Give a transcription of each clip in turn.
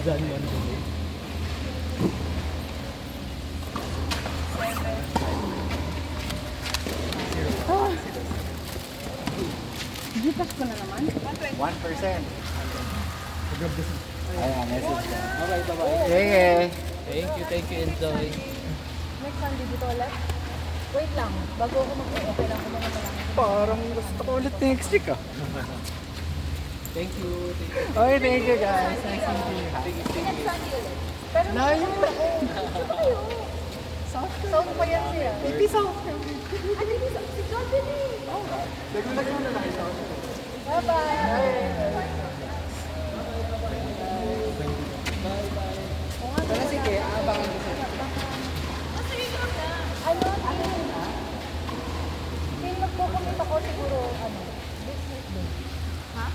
Done man. Gcash ko na naman. 1%. Grab this. Ayan, message ka. Okay, bye-bye. Sige. Thank you, enjoy. Next Sunday dito ulit. Wait lang. Bago ako mag-okay lang ko muna pala. Parang gusto ko ulit next week ah. Thank you. Okay, thank you guys. Nice meeting you. Next Sunday ulit. Pero Layo na. sound pa yan siya. Peace out. Ano yung si Jocelyn? Naglag mo na lang ito. Bye-bye. Pero sige, abangan ko sa'yo. Ano yun ha? Kaya magkukumit ako siguro, this week din. Ha?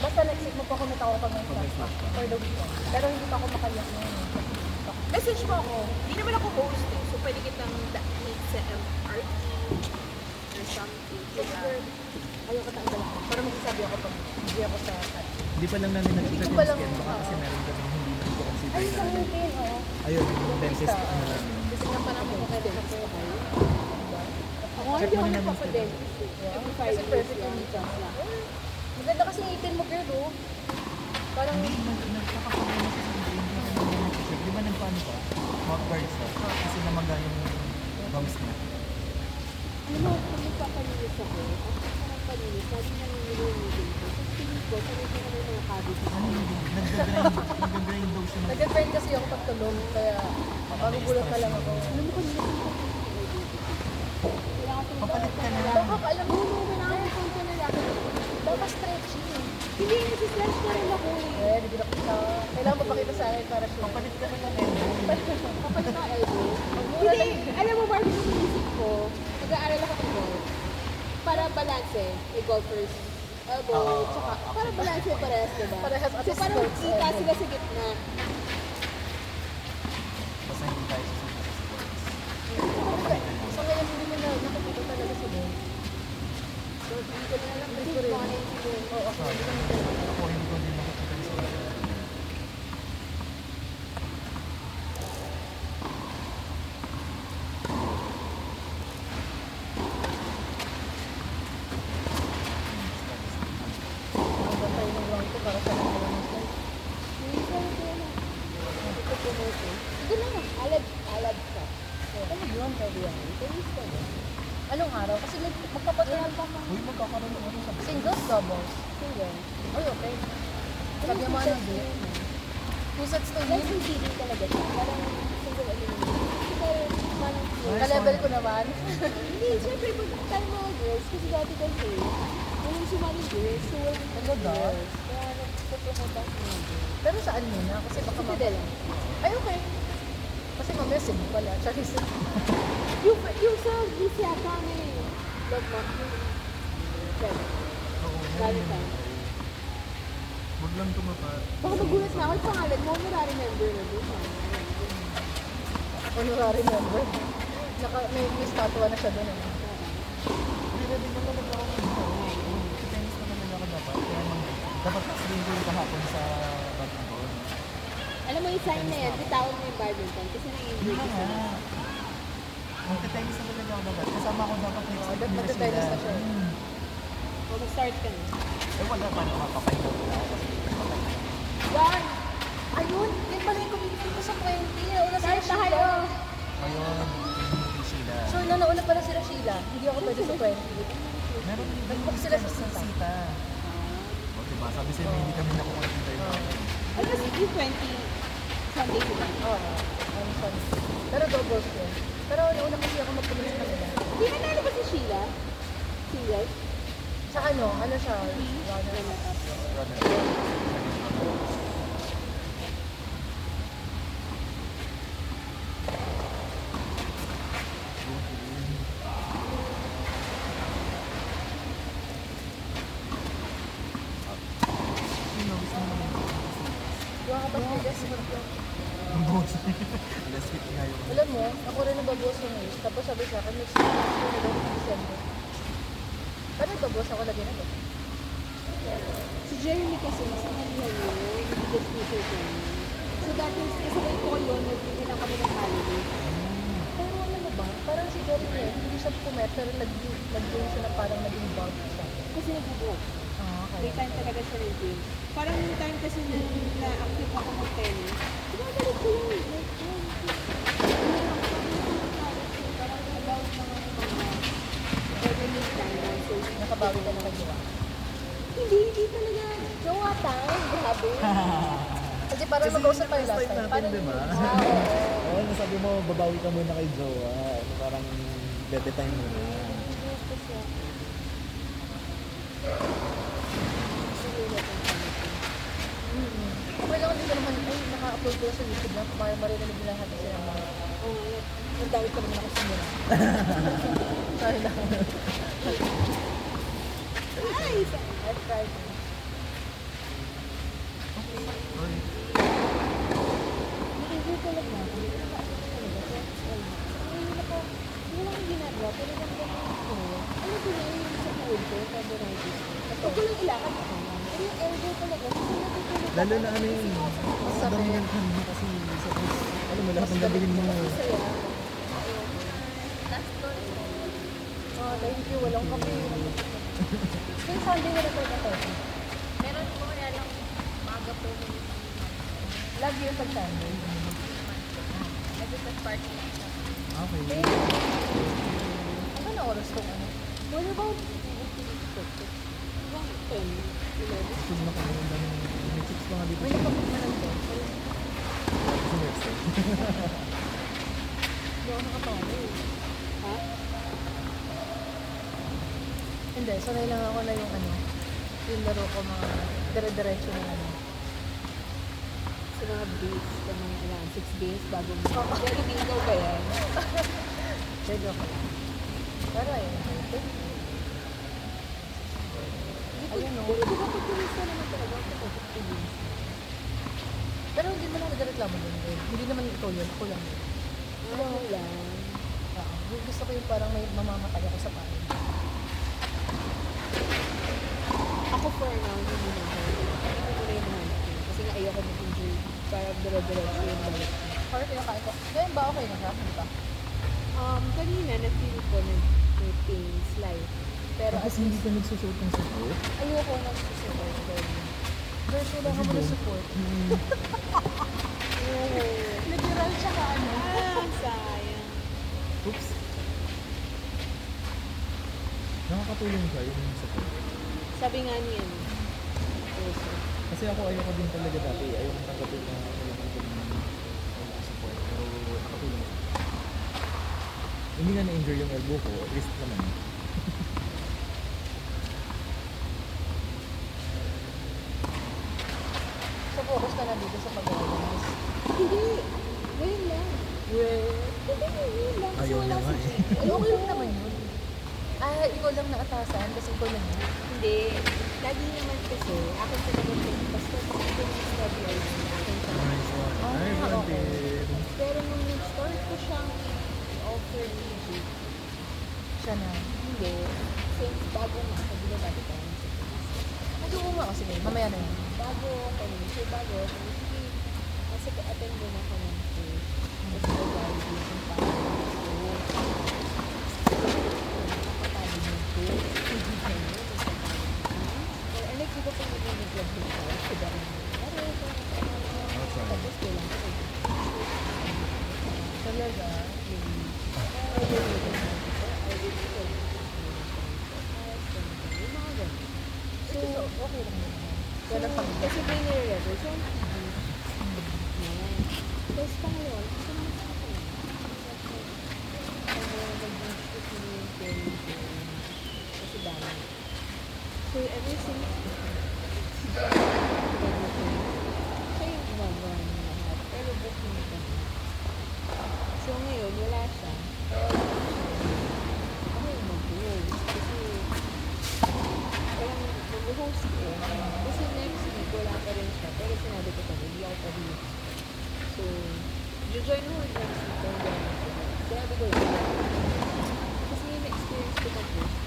Basta next week magkukumit ako pag may class for the weekend. Pero hindi pa ako makayak ngayon. Message mo ako. Hindi naman ako host eh. So, pwede kitang meet sa MRT or something. Ayaw ka tanggal ako. Para magsasabi ako pag hindi ako sa Hindi pa lang namin nakita Hindi yung pa lang, skin. Baka kasi meron kami hindi namin ko consider Ay, na. sa meeting, oo. Ayun, yung dentist. Gusto nga pa namin kung kailan ako kayo. Ako nga hindi ako nagpapadentist eh. Every 5 Kasi years perfect lang. yung chance na. Maganda kasi ngipin mo, girl, oh. Parang, Nagkakapaano kasi sa brain ko na naman nag-check. Di ba nagpaano pa? Mouth guards na. Kasi namaga yung gums niya. Alam mo, kung nagpapalinis ako, after ko ng palinis, lagi nang nililinisin ko. So, feeling ko, sanay ko na may mga cavities. Ano hindi? Nag-grind daw siya ng... nag-grind kasi ako pagtulog, kaya magugulat na lang ako. Alam mo kanina kung kaya ako Papalit ka na lang. Baka, alam mo, kailangan ko kung na lang. baka stretching. Hindi, nasi-stretch na rin ako eh. Hindi na kita. Kailangan mapakita sa akin para sure. Papalit ka na lang elbow. Kapalit ang elbow. Hindi, alam mo, Barbie, kung inisip ko, nag-aaral ako ng golf. Para balance may golfers elbow, tsaka para balance parehas, diba? Parehas at So, least parang sports kita elbow. sila sa gitna. Basta hindi tayo sa sports. So ngayon hindi mo na nakikita talaga si Ben. So hindi ko na lang ko rin. Oo, ako hindi ko na Ako hindi ko din nakikita yung sports. Bantay ng ground ko para sa mga naman. Ito na nga, alad ka. Ano yun? Pwede yan. Anong araw? Kasi magpapatuloy pa mga Uy, magkakaroon ng ano sa singles, doubles. Single. Ay, okay. Sabi mo ano din? 2 sets to Like win. yung feeling talaga siya. Parang single elimination. Pero parang Ka-level ko naman. hindi, syempre pag tayo mga girls, kasi dati kasi, walang sumaling girls, so walang Talaga? girls. Kaya nagpupunta ako sa mga girls. Pero saan muna? Kasi baka Kasi dala. Ay, okay. Kasi mamaya sim pala. Charis. Yung sa GC ata may love month yung friend. Oo, Valentine. Huwag lang tumapat. Baka magulat na ako yung pangalan mo, nare-remember na doon. Honorary member. May statua na siya doon. Eh. Hindi na din naman ako ng ito. Tennis naman nila ako dapat. Kaya dapat kasi ko kahapon sa badminton. Alam mo yung sign na yan, bitawan mo yung badminton kasi Hindi nai-injury na ka nga. na. Magte-tennis na talaga ako dapat. Kasama ko dapat next week nila magte-tennis na siya. O mag-start ka na. Eh wala pa naman papahinga ko na ako kasi papay na. Yan! Ayun! Yan pala yung community ko sa 20. Nauna sila Start Sheila. tayo! Ngayon, hindi sila. Sure na nauna pala sila Sheila. Hindi ako pwede sa 20. Meron din Nag-book sila sa Sita. Sita. O diba, sabi sa'yo hindi kami nakukuha ng tayo. Ano kasi yung 20 Sunday sila? Oo. I'm sorry. Pero doubles yun. Pero nauna kasi ako magpulis na nila. Hindi na nalo ba si Sheila? Single? Sa ano? Ano siya? Yung kapag may gas Ang boss. Last week nga yun. Alam mo, ako rin nagbabawas ng news. Tapos sabi sa akin, next week na daw ng December. Paano nagbabawas ako lagi na to? Si Jeremy kasi, sa kanya yun, biggest future ko. So that is, kasabay ko yun, nagbigay lang kami ng holiday. Pero alam mo ba, parang si Jeremy, hindi siya pumet, pero nag-game siya na parang naging bug siya. Kasi nag-book. Ah, May okay. time talaga siya nag-game. Parang yung time kasi na-active ako mag-tennis, ginagalit ko yun. Like, parang about mga revenue plan. So, Nakabawi ka na kagawa. hindi talaga. Jowa time, grabe. Kasi parang mag-usap tayo last time. natin, Parang di ba? oo. Oo, nasabi mo, babawi ka muna kay Jowa. Ano, parang bebe time mo na. Okay lang, hindi ko naman, ay, naka-upload ko sa YouTube na, para marinig nila lahat kasi naman. Oo, Ang dami ko naman ako sinira. Sorry lang. nice! I've tried. Hindi talaga. Hindi ko talaga. Wala akong ginagawa, pero lang ganun ko. Ano ko na yung sa food ko, carbohydrates ko. Huwag ko lang ilakad ako. Pero yung elbow talaga, kasi natutulog Lalo na ano yun, mas dominant ka mo kasi sa alam mo, lahat ng gagawin mo. Masaya. Oh, thank you. Walang kape. Yung Sunday na record na tayo. Meron po kaya lang maaga po yung Lagi yung pag Sunday. nag-start party lang siya. Okay. Eh, ano na oras kung ano? What about Ibang 10, 11? Gusto na kami ng may chicks pa nga dito May nakapag na lang to. sa website. Hindi ako nakapalo. Ha? Hindi, sanay lang ako na yung ano, yung laro ko mga dire-diretso na ano. Sa mga beats, sa mga alam, 6 games bago mo. Pero bingo ba yan? Sige ako lang. Pero ayun, ayun o. Pero di ba pag kumisa naman talaga ako sa 6 games? Pero hindi mo lang nagreklamo dun. Hindi naman ikaw yun, ako lang yun. Ano lang. Gusto ko yung parang may mamamatay ako sa parin. Ako for now, hindi na ako. Hindi ko muna yung hanap ko. Kasi nga ayoko mag-injury. Para dire-diretso yung balik. Or kinakain ko. Ngayon ba okay na siya? Hindi ba? Kanina, na-feel ko na may pain, slight. Pero Tapos hindi ka nagsusuot ng support? ayoko na support. Girl, kailangan mo na support. Oo. Literal siya ka ano. Sayang. Oops. Nakakatulong siya yung support. Sabi nga niya, no? Also. Kasi ako ayoko din talaga dati. Ayoko tanggapin na kailangan ko ng support. Pero nakatulong siya. Hindi nga na-injure yung elbow ko. At least naman. So, focus ka na dito sa pag-organize. Hindi. Ngayon lang. Well, Hindi, ngayon lang. Kasi Ayaw wala niya nga si eh. Chico. ay, okay lang naman yun. Ah, ikaw lang naatasan kasi ikaw lang yun. Hindi. Lagi naman kasi, akin sa naman yung basta ito yung study ay akin sa Nice one. Ah, Ay, okay. wanted. Pero nung nag-start ko siyang offer legit, Siya na. hindi. Since bago nga ako, di ba dati tayo sa Nag-uwa nga. Sige, mamaya na yun. bago ako nun. So bago, sabi, sige, kasi attend din ako ng course. Tapos evaluation pa ako. Nakakapatali ng course. Hindi ka yun. Or ano, di ba pag nag-graduate ka, diba rin mo? Tapos kailangan ko. Talaga. Yung mga ganun. So, okay lang yun. Wala pang Kasi may nire-revel. So, ang yan. Tapos pangalawa, gusto naman sa akin. Nag-institute mo yung parents ko. Kasi dami. So, ever since siya yung gumagawa ng lahat. Pero booking ka na. So, ngayon, wala siya. Ako yung mag-host. Kasi, parang mag-host ko. Kasi next week, wala pa rin siya. Pero sinabi ko pa, hindi ako pa rin. So, join mo with next week. Kung gano'n ko. Sinabi ko lang. Kasi yung experience ko mag-host,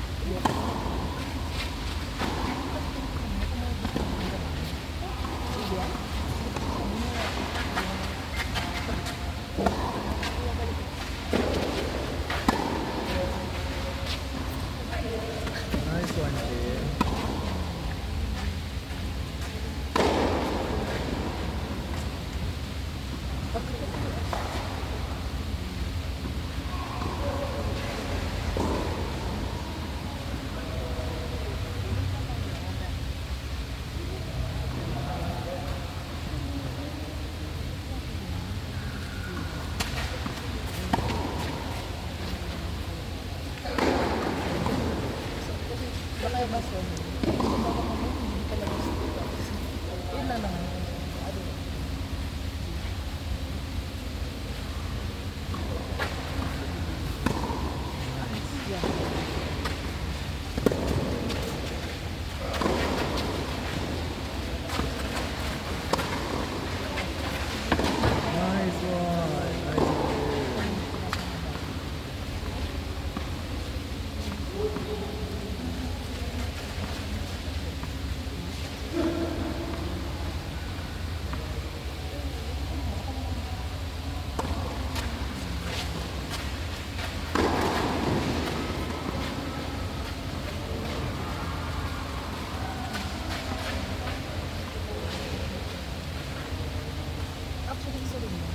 gusto rin yun.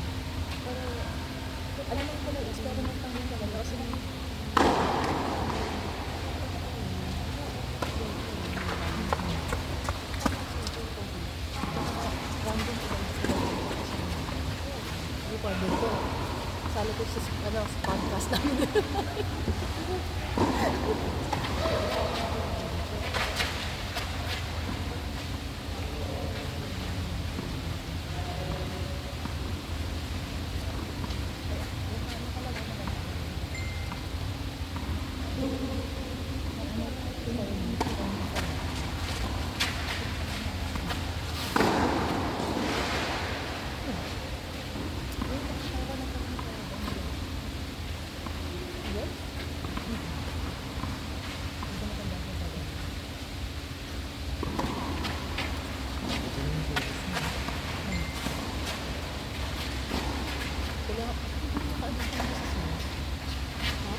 Pero, alam mo ko na experiment lang yun talaga. Kasi, random ko recorded ko. Sali ko sa podcast namin.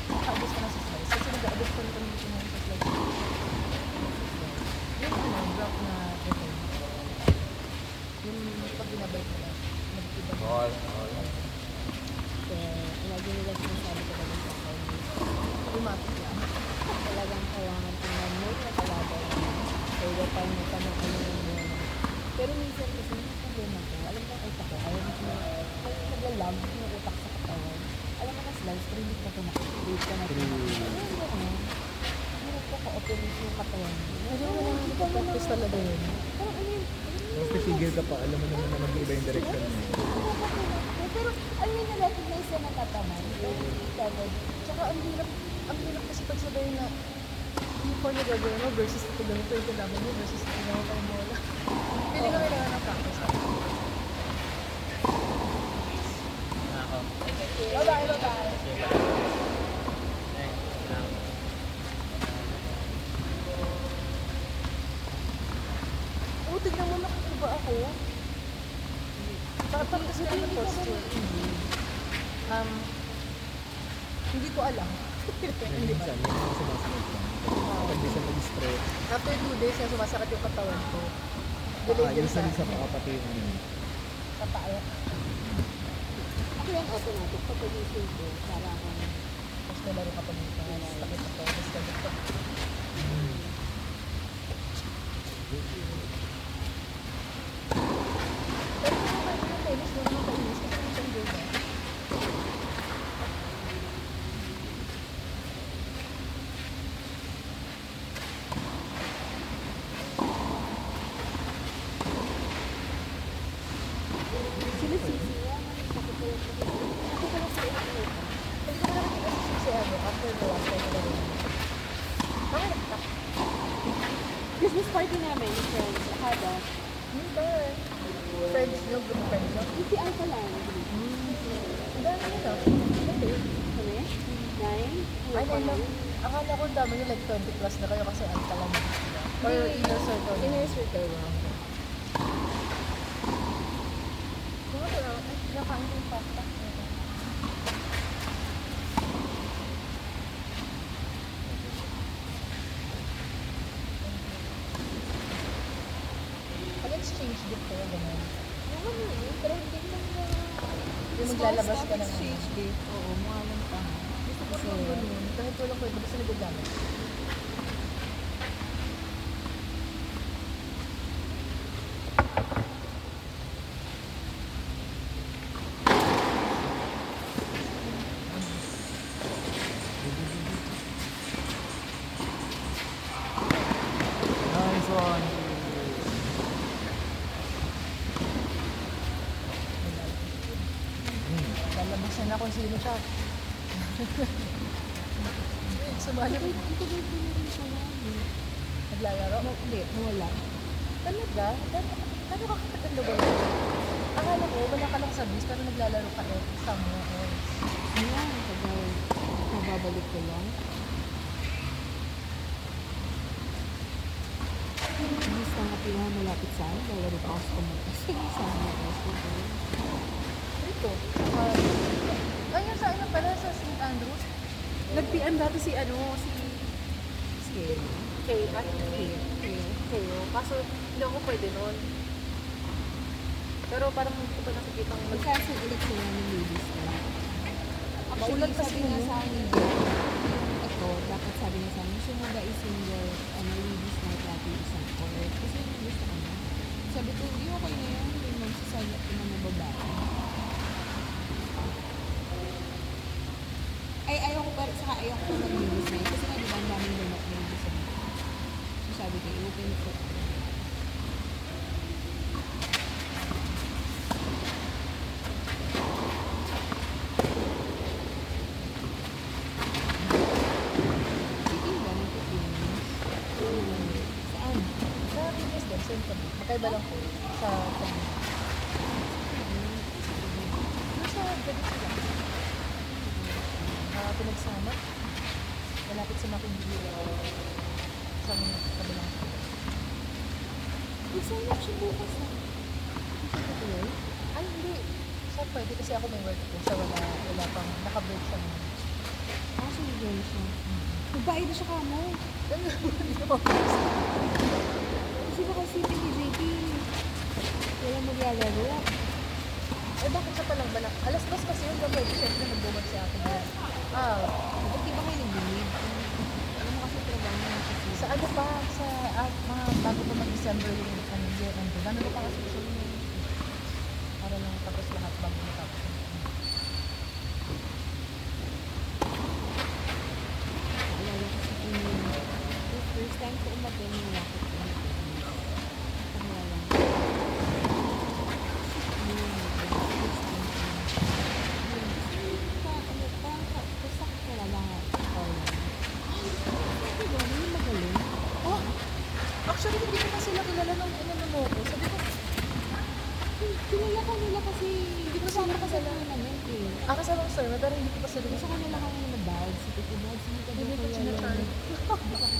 Naka-abos ka na sa slice. Kasi nag-abos ka na kami dito ngayon sa slice. Yung drop na ito. Yung pag binabay mo lang. Nag-iba na. Kaya, lagi nila sinasabi ko naman sa akin. Automatic lang. Talagang kailangan tingnan mo sa kalaban mo. Kaya paano ka ng ano yung mga. Pero minsan kasi yung problema ko, alam mo ang utak ko, kaya naglalag yung utak sa katawan. Alam mo na slice, pero hindi ka tumakit ka na tumakit. Ano mo? Hirap ko ka-operate yung katawan mo. Medyo wala na practice talaga yun. Parang ano yun? Once tigil ka pa, alam mo naman na mag-iba yung direction mo. Pero ano yung na-recognize na natataman? Tsaka ang hirap kasi pagsabayin na yung for na gagawin mo versus ito ganito yung kalaban mo versus ito ganito tayo mo wala. Pili ka kailangan ng practice. Bye-bye, bye-bye. Oo, tignan mo nakukuba ako. Tapos kasi ano posture. Hindi ko alam. Hindi ba? Minsan, may mga sumasagot lang. Kapag di siya mag-stress, After 2 days na sumasakit yung katawan ko. Delayed din ayusan sa sa paa pati yung ano. papaya. Ako yung automatic kapag isip ko, para akong Tapos nalaro ka pa nito. Takit ako. Tapos tagot ko. Pero kung ano yung tennis, doon mo kainis. Kasi yung siyang doon. sinisisiya. Sakit ko yung sakit. Ako pala sa ito. Hindi ko na nakikita si ano, after the last time na rin. Bakit nakita? Christmas party namin, yung friends, Akada. Hindi. Friends nyo, group friends nyo. Yung si Alpha lang. Ang dami nyo na. Hindi. Kami? 9? Ay, ano, akala ko ang dami nyo, like 20 plus na kayo kasi ang talang sila. Or inner circle. Inner circle lang. Kung ano, ay, nakain ko yung pasta. Pag-exchange gift kayo, gano'n. Pero hindi mo na... Yung maglalabas ka ng exchange gift. Oo, mga lang pa. Gusto ko rin ganun. Kahit walang pwede, basta nagagamit. Nice one! Lalabas na kung sino siya. Sumali ko. Ito ba ito na rin pala? Naglalaro? Hindi, nawala. Talaga? Ano ka kapatid ba? Akala ko, wala ka lang sa bis, pero naglalaro ka somewhere else. Ayan, kagawin. Nababalik ko lang. Hindi sa mga pinakamalapit sa akin. Dahil rin ako sa kumunta. Sige, sa mga guys. Ito. Ayun sa ano pala, sa St. Andrews. Nag-PM dati si Kay, Kayo. Kaso, hindi ako pwede nun. Pero parang hindi ko nakikita ang Magkasa election na ng ladies na. Maulan Actually, kasi sabi nga yun. sa akin ni Jen, ito, dapat sabi niya sa akin, gusto mo ba i-single, ladies night natin isang court? Kasi yun ang gusto ko na. Sabi ko, hindi okay na yan, hindi mo sasaya ko na mga babae. Ay, ayoko pa, saka ayoko pa mag-ladies night. Kasi nga, di ba, ang daming ganap ladies night. So sabi ko, i-open ko. Sige ba, nagpipilinis? Saan? Sa previous din, same kami. Magkaiba lang po sa kanya. Yung sa gabi sila. Pinagsama. Malapit sa Makimbili. Sa kabilang. Mag-sign up siya bukas na. Ay, hindi. Siya pwede kasi ako may work ko. Siya wala pang naka-break siya naman. Ah, so girl siya. Magbayad na siya ka mo. Kasi baka sipin ni JP. Wala maglalaro. Eh, bakit siya palang balak? Alas 2 kasi yun. Kapag siyempre nagbumag si ate niya. Ba't di ba kayo nag-believe? Alam mo kasi trabaho mo kasi. Sa ano pa? Sa mga bago pa mag-December yung year end. Ano pa kasi siya yun? Para lang tapos lahat bago matapos. Naalala ko sa inyo. The first time ko umatin yung lakit ko. Naalala ko. Actually, hindi ko na sila kilala nung mo ko. Sabi ko, Kilala ko nila kasi hindi ko sama ka sa tournament eh. kasama ko sir, pero hindi ko pa sila Gusto ko nila kami na bads. Si Tito Bads, hindi ka daw Hindi ko kilala. sinatry.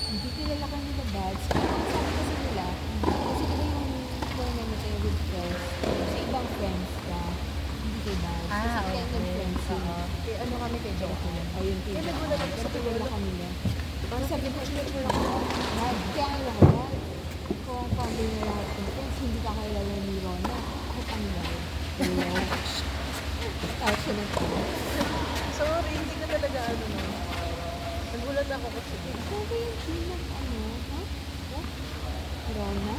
Hindi kilala ka nila bads. Ang sabi kasi nila, kasi diba yung tournament ay with friends. Sa ibang friends ka, hindi kay bads. Kasi kaya nag-friends yun. Eh, ano kami kay Joker? Ayun, Eh, kaya nagulat ako pero sa kilala kilala. kami nila. Parang sabi ko, sure ako, bad. Kaya nga ako, bad. Kung founder na lahat ng friends, hindi ka kilala ni Rona. Ako kami bad. Tapos siya nag Sorry, hindi ko talaga ano no. Nagulat ako kasi. ikaw ba yung team ng ano? Ha? What? Rona?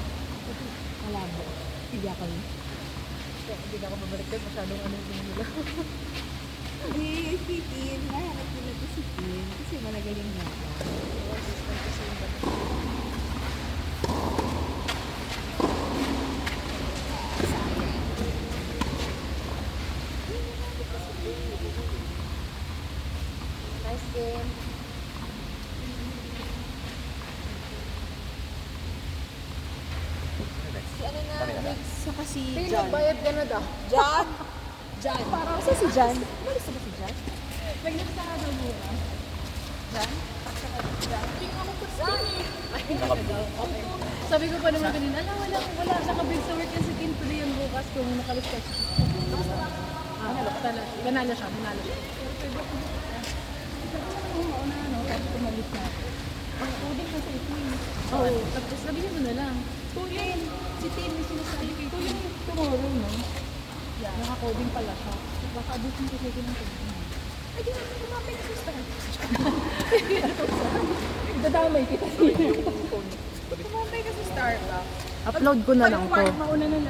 Malabo. Hindi ako yun. Hindi na ako babalik doon. Masyadong ano yung nila. Hindi, si Tin. Mahanap nila to si Tin. Kasi malagaling nga ako. Assistant kasi yung bata. Nice game. Si ano na, Rex, saka si Pili, John. bayad ka na daw. John? John. Kasi si John. Malis na ba si John? Naglista ka daw muna. Jan? Sabi ko pa naman kanina, wala. Nakabig sa work yan si Kim today yung bukas kung nakalista siya. Manalo siya. Oo, tapos tumalit na. Ang coding na sa Tim. Oo, tapos sabihin mo na lang. Tulin, si Tim may sinasabi kay Tulin tomorrow, no? Yeah. Naka-coding pala siya. Baka abutin ko siya ng coding. Ay, di naman kumapit sa start. Dadamay kita. Kumapit ka sa Starbucks. Upload ko na lang to. Mauna na lang.